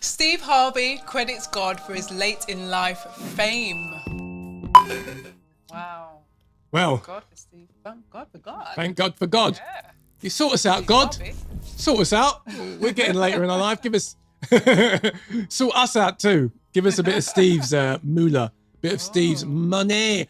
Steve Harvey credits God for his late in life fame. Wow. Well, God for Steve. Thank God for God. thank God for God. Yeah. You sort us out, Steve God. Harvey. Sort us out. We're getting later in our life. Give us, sort us out too. Give us a bit of Steve's moolah, bit of Steve's money.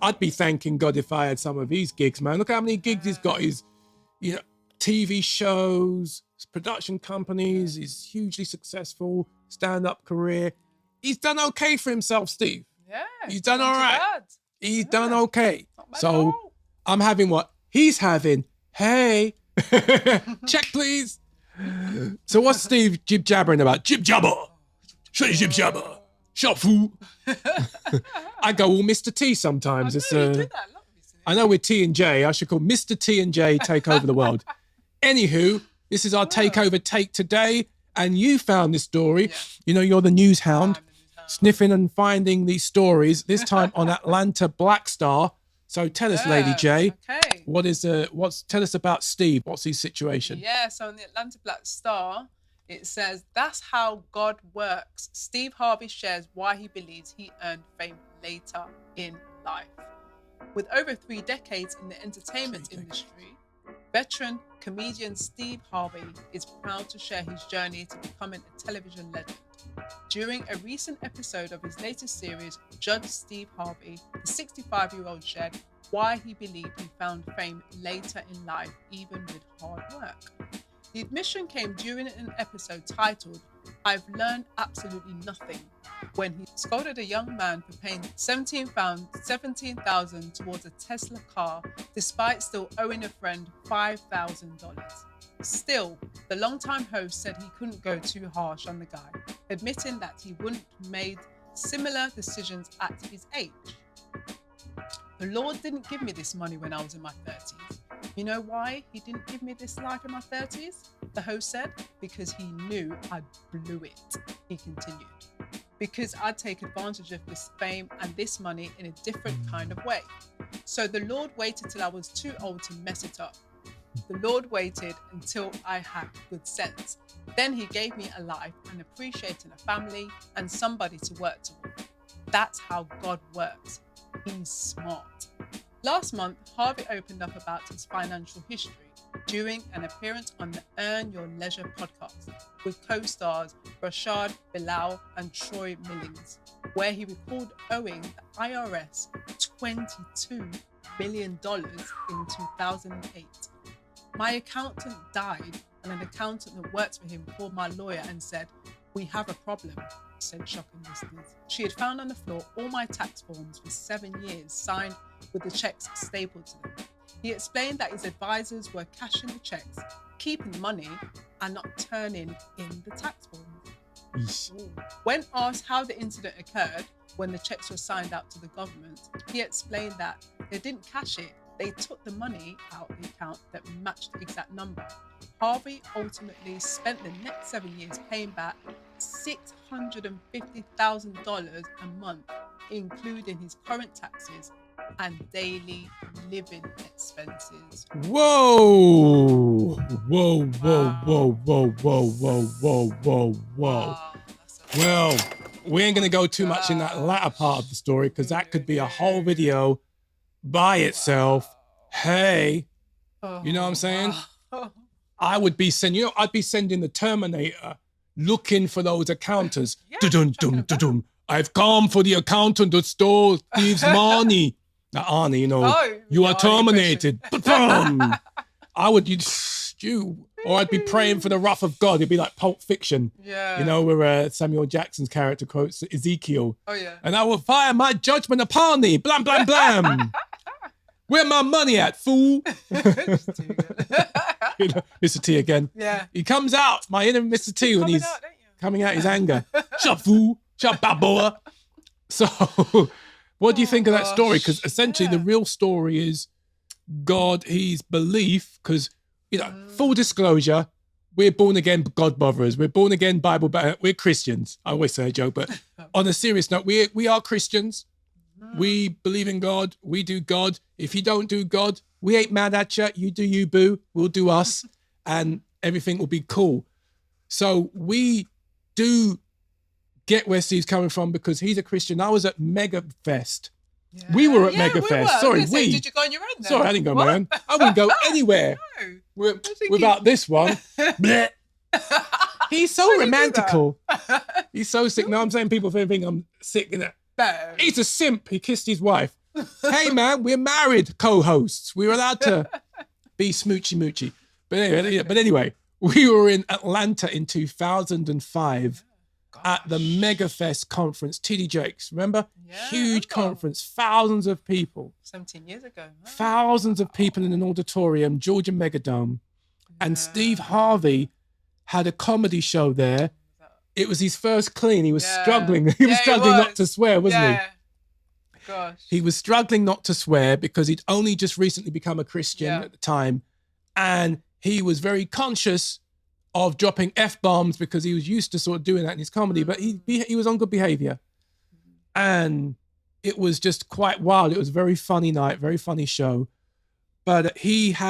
I'd be thanking God if I had some of his gigs, man. Look how many gigs he's got. His, TV shows, his production companies. He's hugely successful stand-up career. He's done okay for himself, Steve. Yeah. He's done all right. Bad. He's done okay. Not bad at So all. I'm having what he's having. Hey, check please. So what's Steve jib jabbering about? Jib jabber. Shut your jib jabber. Shut fool. I go all Mr. T sometimes. I know you do that a lot, recently. I know we're T and J. I should call Mr. T and J take over the world. Anywho, this is our takeover take today. And you found this story. Yeah. You know, you're the news hound, I'm the news hound. sniffing and finding these stories, this time on Atlanta Black Star. So tell us, Lady J, Okay. tell us about Steve. What's his situation? Yeah, so in the Atlanta Black Star, it says, that's how God works. Steve Harvey shares why he believes he earned fame later in life. With over 3 decades in the entertainment industry, veteran comedian Steve Harvey is proud to share his journey to becoming a television legend. During a recent episode of his latest series, Judge Steve Harvey, the 65-year-old shared why he believed he found fame later in life, even with hard work. The admission came during an episode titled, I've Learned Absolutely Nothing, when he scolded a young man for paying $17,000 towards a Tesla car, despite still owing a friend $5,000. Still, the longtime host said he couldn't go too harsh on the guy, admitting that he wouldn't have made similar decisions at his age. The Lord didn't give me this money when I was in my 30s. You know why he didn't give me this life in my 30s? The host said, because he knew I blew it. He continued, because I'd take advantage of this fame and this money in a different kind of way. So the Lord waited till I was too old to mess it up. The Lord waited until I had good sense. Then he gave me a life and appreciating a family and somebody to work toward. That's how God works. He's smart. Last month, Harvey opened up about his financial history during an appearance on the Earn Your Leisure podcast with co-stars Rashad Bilal and Troy Millings, where he recalled owing the IRS $22 million in 2008. My accountant died, and an accountant that works for him called my lawyer and said, we have a problem, said shocking listeners. She had found on the floor all my tax forms for 7 years, signed with the checks stapled to them. He explained that his advisors were cashing the checks, keeping the money, and not turning in the tax forms. When asked how the incident occurred, when the checks were signed out to the government, he explained that they didn't cash it. They took the money out of the account that matched the exact number. Harvey ultimately spent the next 7 years paying back $650,000 a month, including his current taxes and daily living expenses. Whoa! Whoa, whoa, whoa, whoa, whoa, whoa, whoa, whoa, whoa. Wow, Well, we ain't going to go too much in that latter part of the story because that could be a whole video by itself. Hey, you know what I'm saying? I'd be sending the Terminator looking for those accountants. Dum dum dum. I've come for the accountant that stole Steve's money. Now, Arnie, you are terminated. Ba-dum. Or I'd be praying for the wrath of God. It'd be like Pulp Fiction. Yeah. Where Samuel Jackson's character quotes Ezekiel. Oh, yeah. And I will fire my judgment upon thee. Blam, blam, blam. Where my money at, fool? Mr. T again. Yeah. He comes out, my inner Mr. T, when he's out, don't you? coming out his anger. Shut fool. Shut bad boy. So, what do you think of that story? Because essentially the real story is God, his belief, because, full disclosure, we're born again God botherers. We're born again Bible, we're Christians. I always say a joke, but on a serious note, we are Christians. We believe in God. We do God. If you don't do God, we ain't mad at you. You do you, boo. We'll do us. And everything will be cool. So we do get where Steve's coming from because he's a Christian. I was at Mega Fest. Yeah. We were at Yeah, Mega we Fest. were. Sorry, Say, did you go on your own then? Sorry, I didn't go on What? my own. I wouldn't go anywhere without this one. Blech. He's so romantical. He's so sick. Now I'm saying people think I'm sick. No. He's a simp. He kissed his wife. Hey man, we're married co-hosts. We're allowed to be smoochy moochy. But anyway, we were in Atlanta in 2005 at the MegaFest conference. TD Jakes, remember? Yeah, Huge conference, thousands of people. 17 years ago. Huh? Thousands of people in an auditorium, Georgia Megadome. And Steve Harvey had a comedy show there. It was his first clean. He was struggling. He was struggling not to swear, wasn't he? Gosh. He was struggling not to swear because he'd only just recently become a Christian at the time. And he was very conscious of dropping F-bombs because he was used to sort of doing that in his comedy, but he was on good behavior. And it was just quite wild. It was a very funny night, very funny show. But he's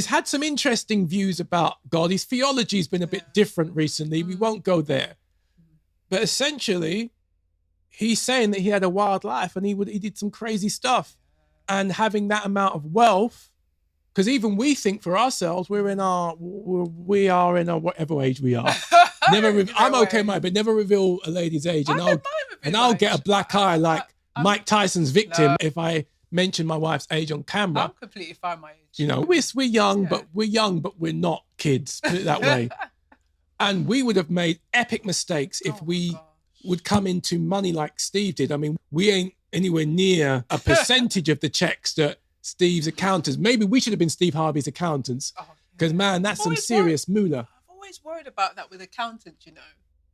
had some interesting views about God. His theology's been a bit different recently. We won't go there. But essentially, he's saying that he had a wild life and he did some crazy stuff. And having that amount of wealth, because even we think for ourselves, we are in our whatever age we are. I'm okay, Mike, but never reveal a lady's age. And I'll get a black eye like Mike Tyson's victim if I mention my wife's age on camera. I'm completely fine my age. You know, we're young, but we're not kids, put it that way. And we would have made epic mistakes if we would come into money like Steve did. I mean, we ain't anywhere near a percentage of the checks that Steve's accountants. Maybe we should have been Steve Harvey's accountants. Because man, that's some serious moolah. I've always worried about that with accountants, you know.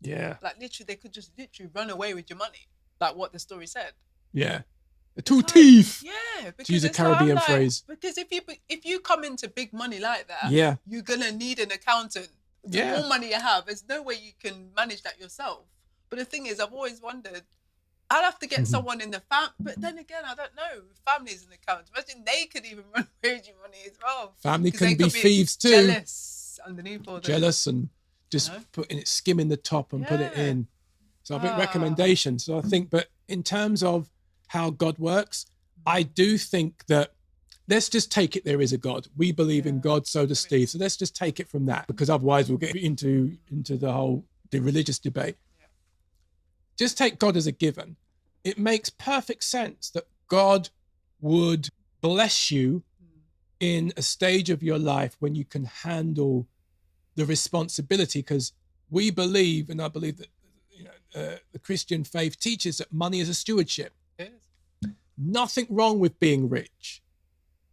Yeah. Like literally, they could just run away with your money, like what the story said. Yeah. The two teeth. Yeah. To use a Caribbean phrase. Because if you come into big money like that, you're gonna need an accountant. The more money you have, there's no way you can manage that yourself. But the thing is, I've always wondered, I'd have to get someone in the family. But then again, I don't know. Family's an accountant. Imagine they could even run away with your money as well. Family can be thieves too. Jealous underneath all jealous and just putting it, skimming the top and put it in. So I think recommendations. So I think, but in terms of how God works, I do think that let's just take it there is a God. We believe in God, so does Steve. So let's just take it from that, because otherwise we'll get into the religious debate. Just take God as a given. It makes perfect sense that God would bless you in a stage of your life when you can handle the responsibility, because we believe, and I believe that the Christian faith teaches that money is a stewardship. It is. Nothing wrong with being rich.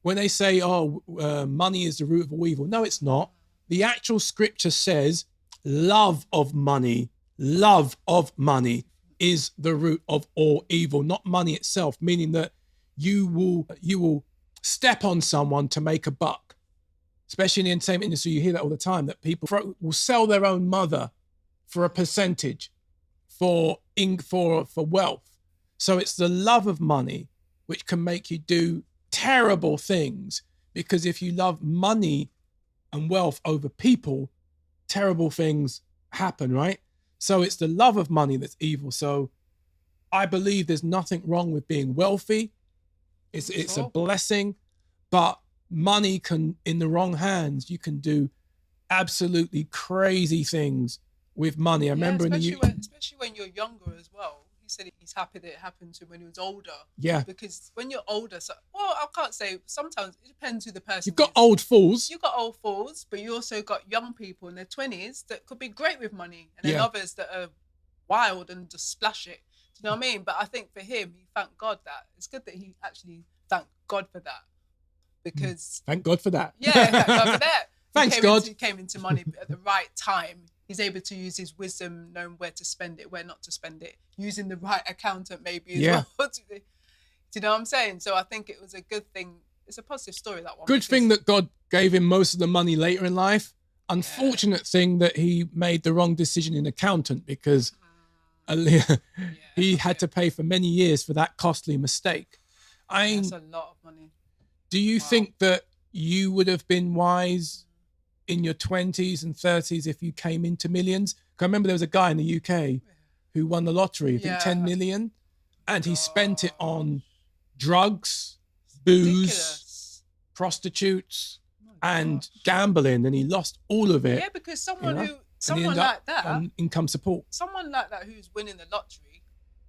When they say, money is the root of all evil. No, it's not. The actual scripture says love of money is the root of all evil, not money itself, meaning that you will step on someone to make a buck. Especially in the entertainment industry, you hear that all the time, that people will sell their own mother for a percentage, for wealth. So it's the love of money which can make you do terrible things, because if you love money and wealth over people, terrible things happen, right? So it's the love of money that's evil. So I believe there's nothing wrong with being wealthy. It's a blessing, but money can, in the wrong hands, you can do absolutely crazy things with money. I remember especially when you're younger as well. He said he's happy that it happened to him when he was older. Yeah. Because when you're older, I can't say, sometimes it depends who the person is. You've got old fools. You've got old fools, but you also got young people in their 20s that could be great with money. And then others that are wild and just splash it. Do you know what I mean? But I think for him, he thanked God that. It's good that he actually thanked God for that. Because... Thank God for that. Yeah, thank God for that. Thanks, God. He came into money at the right time. He's able to use his wisdom, knowing where to spend it, where not to spend it, using the right accountant maybe as well. Do you know what I'm saying? So I think it was a good thing. It's a positive story, that one. Good thing that God gave him most of the money later in life. Unfortunate thing that he made the wrong decision in accountant, because he had to pay for many years for that costly mistake. That's a lot of money. Do you think that you would have been wise in your 20s and 30s if you came into millions. 'Cause I remember there was a guy in the UK who won the lottery, I think 10 million, and he spent it on drugs, booze, prostitutes, and gambling, and he lost all of it. Yeah, because someone like that, on income support. Someone like that who's winning the lottery,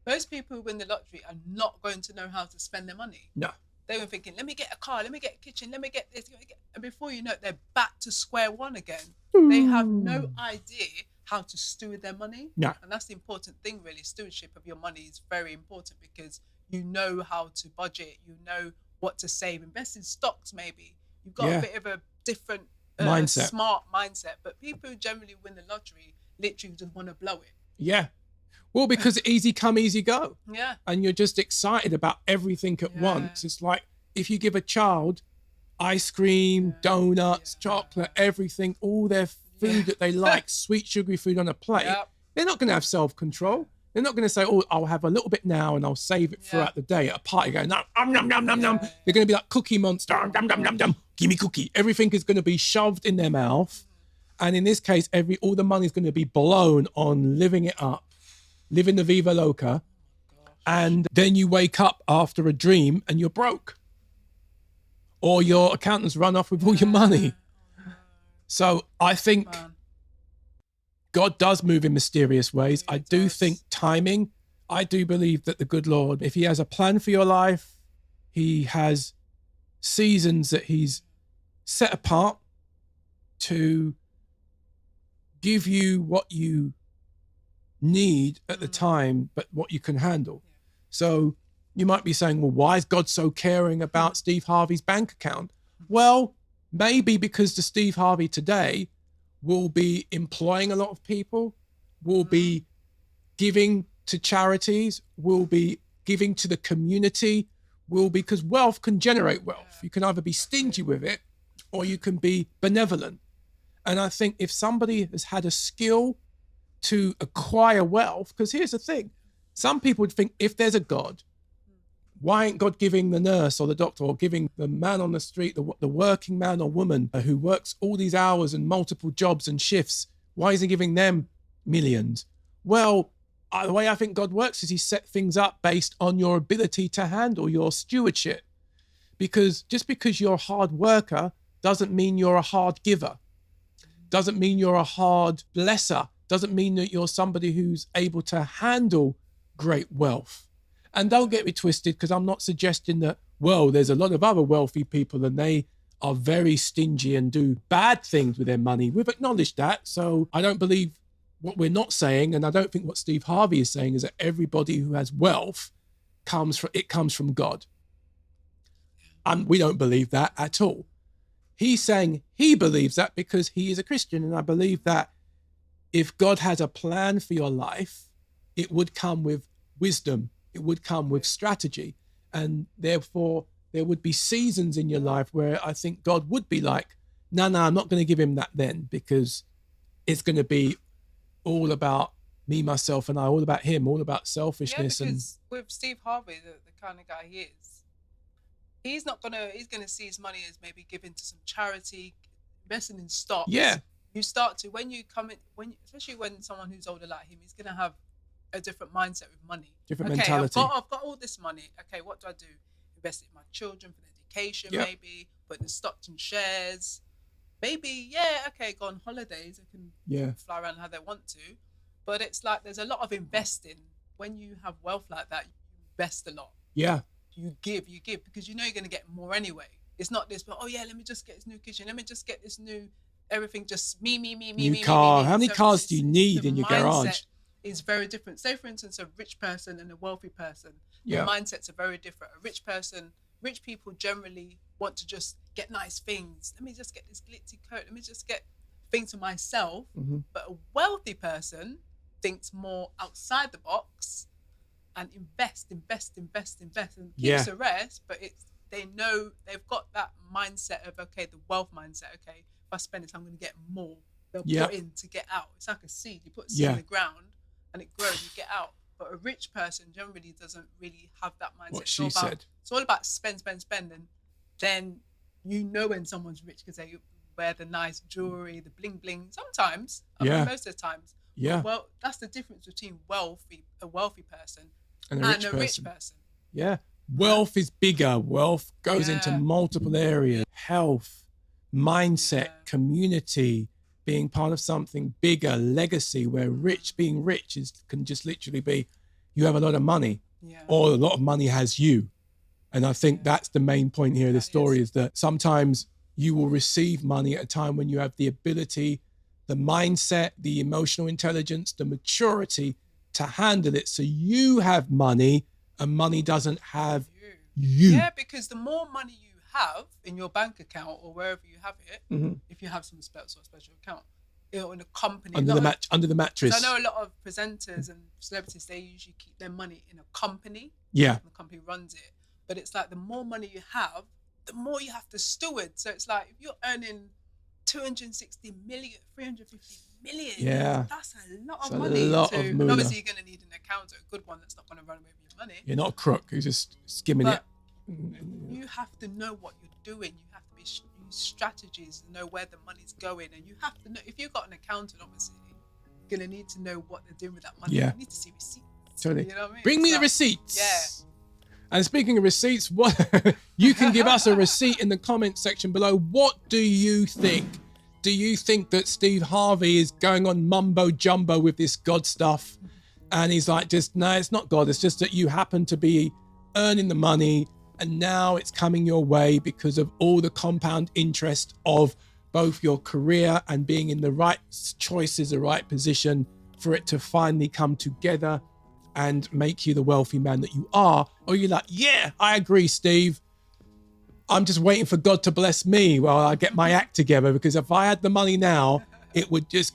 most people who win the lottery are not going to know how to spend their money. No. They were thinking, let me get a car, let me get a kitchen, let me get this. And before you know it, they're back to square one again. They have no idea how to steward their money. No. And that's the important thing, really. Stewardship of your money is very important because you know how to budget, you know what to save, invest in stocks maybe. You've got a bit of a different smart mindset. But people who generally win the lottery literally just want to blow it. Yeah. Well, because easy come, easy go. Yeah. And you're just excited about everything at once. It's like if you give a child ice cream, donuts, chocolate, everything, all their food that they like, sweet, sugary food on a plate, they're not going to have self-control. They're not going to say, oh, I'll have a little bit now and I'll save it throughout the day at a party going, nom, nom, nom, nom, nom. They're going to be like Cookie Monster, nom, nom, nom, nom. Give me cookie. Everything is going to be shoved in their mouth. And in this case, all the money is going to be blown on living it up, living the Viva Loca. And then you wake up after a dream and you're broke. Or your accountant's run off with all your money. So I think God does move in mysterious ways. I do think timing, I do believe that the good Lord, if he has a plan for your life, he has seasons that he's set apart to give you what you need at the time, but what you can handle. So you might be saying, well, why is God so caring about Steve Harvey's bank account? Well, maybe because the Steve Harvey today will be employing a lot of people, will be giving to charities, will be giving to the community, because wealth can generate wealth. You can either be stingy with it or you can be benevolent. And I think if somebody has had a skill to acquire wealth, because here's the thing, some people would think if there's a God, why ain't God giving the nurse or the doctor or giving the man on the street, the working man or woman who works all these hours and multiple jobs and shifts, why is he giving them millions? Well, the way I think God works is he set things up based on your ability to handle your stewardship. Because just because you're a hard worker doesn't mean you're a hard giver. Doesn't mean you're a hard blesser. Doesn't mean that you're somebody who's able to handle great wealth. And don't get me twisted, because I'm not suggesting that, well, there's a lot of other wealthy people and they are very stingy and do bad things with their money. We've acknowledged that. So I don't believe what we're not saying, and I don't think what Steve Harvey is saying is that everybody who has wealth comes from God. And we don't believe that at all. He's saying he believes that because he is a Christian. And I believe that if God has a plan for your life, it would come with wisdom. It would come with strategy. And therefore, there would be seasons in your life where I think God would be like, no, I'm not going to give him that then, because it's going to be all about me, myself, and I, all about him, all about selfishness. Yeah, because with Steve Harvey, the kind of guy he is, he's going to see his money as maybe given to some charity, investing in stocks. Yeah. You start to, when you come in, especially when someone who's older like him, he's going to have a different mindset with money. Different mentality. I've got all this money. Okay, what do I do? Invest it in my children for their education, maybe, put in stocks and shares. Maybe, go on holidays. They can fly around how they want to. But it's like there's a lot of investing. When you have wealth like that, you invest a lot. Yeah. You give, because you know you're going to get more anyway. It's not this, but, let me just get this new kitchen. Let me just get this new, everything just me. New car. How many cars do you need in your garage? Is very different. Say, for instance, a rich person and a wealthy person, the mindsets are very different. Rich people generally want to just get nice things. Let me just get this glitzy coat. Let me just get things for myself. Mm-hmm. But a wealthy person thinks more outside the box and invest and keeps the rest. But they know they've got that mindset of, the wealth mindset. Okay, if I spend this, I'm going to get more. They'll put in to get out. It's like a seed. You put a seed in the ground and it grows, you get out. But a rich person generally doesn't really have that mindset. What she said. It's all about spend. And then you know when someone's rich because they wear the nice jewelry, the bling bling. Sometimes, Yeah. most of the times. Yeah. Well, that's the difference between a wealthy person And and a rich person. Yeah. Wealth is bigger. Wealth goes into multiple areas. Health, mindset, community, being part of something bigger, legacy, where being rich can just literally be you have a lot of money or a lot of money has you. And I think that's the main point here of this story is that sometimes you will receive money at a time when you have the ability, the mindset, the emotional intelligence, the maturity to handle it. So you have money and money doesn't have you. Yeah, because the more money you have in your bank account or wherever you have it, if you have some special account, in a company. Under the mattress. I know a lot of presenters and celebrities, they usually keep their money in a company. Yeah. The company runs it. But it's like the more money you have, the more you have to steward. So it's like if you're earning 260 million, 350 million, that's a lot of money. And obviously you're going to need an accountant, a good one that's not going to run away with your money. You're not a crook who's just skimming it. You have to know what you're doing. You have to use strategies to know where the money's going. And you have to know, if you've got an accountant, obviously, you're going to need to know what they're doing with that money. Yeah. You need to see receipts. Totally. You know what I mean? Bring me the receipts. Yeah. And speaking of receipts, you can give us a receipt in the comment section below. What do you think? Do you think that Steve Harvey is going on mumbo jumbo with this God stuff? And he's like, no, it's not God. It's just that you happen to be earning the money and now it's coming your way because of all the compound interest of both your career and being in the right choices, the right position for it to finally come together and make you the wealthy man that you are? Or you're like, yeah, I agree, Steve. I'm just waiting for God to bless me while I get my act together, because if I had the money now, it would just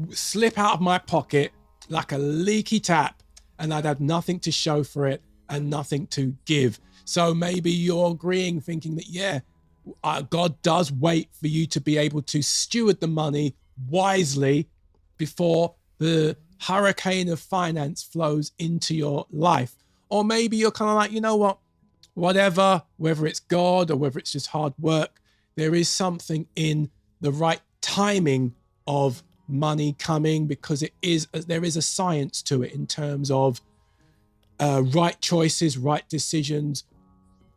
slip out of my pocket like a leaky tap and I'd have nothing to show for it and nothing to give. So maybe you're agreeing, thinking that, yeah, God does wait for you to be able to steward the money wisely before the hurricane of finance flows into your life. Or maybe you're kind of like, you know what, whatever, whether it's God or whether it's just hard work, there is something in the right timing of money coming, because there is a science to it in terms of right choices, right decisions,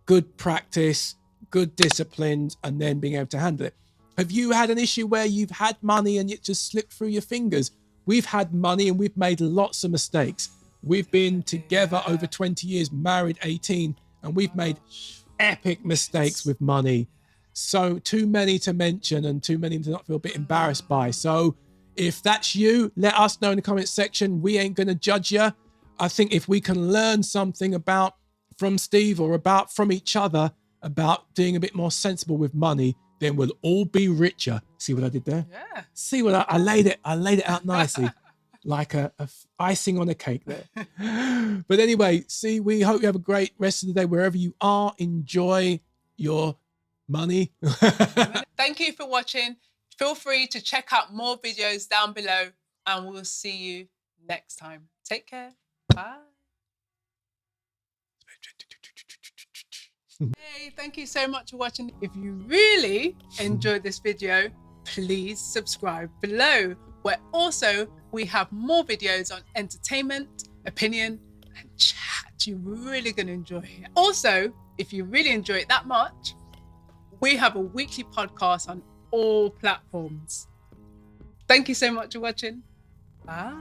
good practice, good disciplines, and then being able to handle it. Have you had an issue where you've had money and it just slipped through your fingers? We've had money and we've made lots of mistakes. We've been together over 20 years, married 18, and we've made epic mistakes with money. So too many to mention and too many to not feel a bit embarrassed by. So if that's you, let us know in the comments section. We ain't going to judge you. I think if we can learn something from Steve or from each other about being a bit more sensible with money, then we'll all be richer. See what I did there? Yeah. See what I laid it out nicely, like a icing on a cake there. But anyway, we hope you have a great rest of the day wherever you are. Enjoy your money. Thank you for watching. Feel free to check out more videos down below, and we'll see you next time. Take care. Bye. Hey, thank you so much for watching. If you really enjoyed this video, please subscribe below, where also we have more videos on entertainment, opinion, and chat. You're really going to enjoy it. Also, if you really enjoy it that much, we have a weekly podcast on all platforms. Thank you so much for watching. Bye.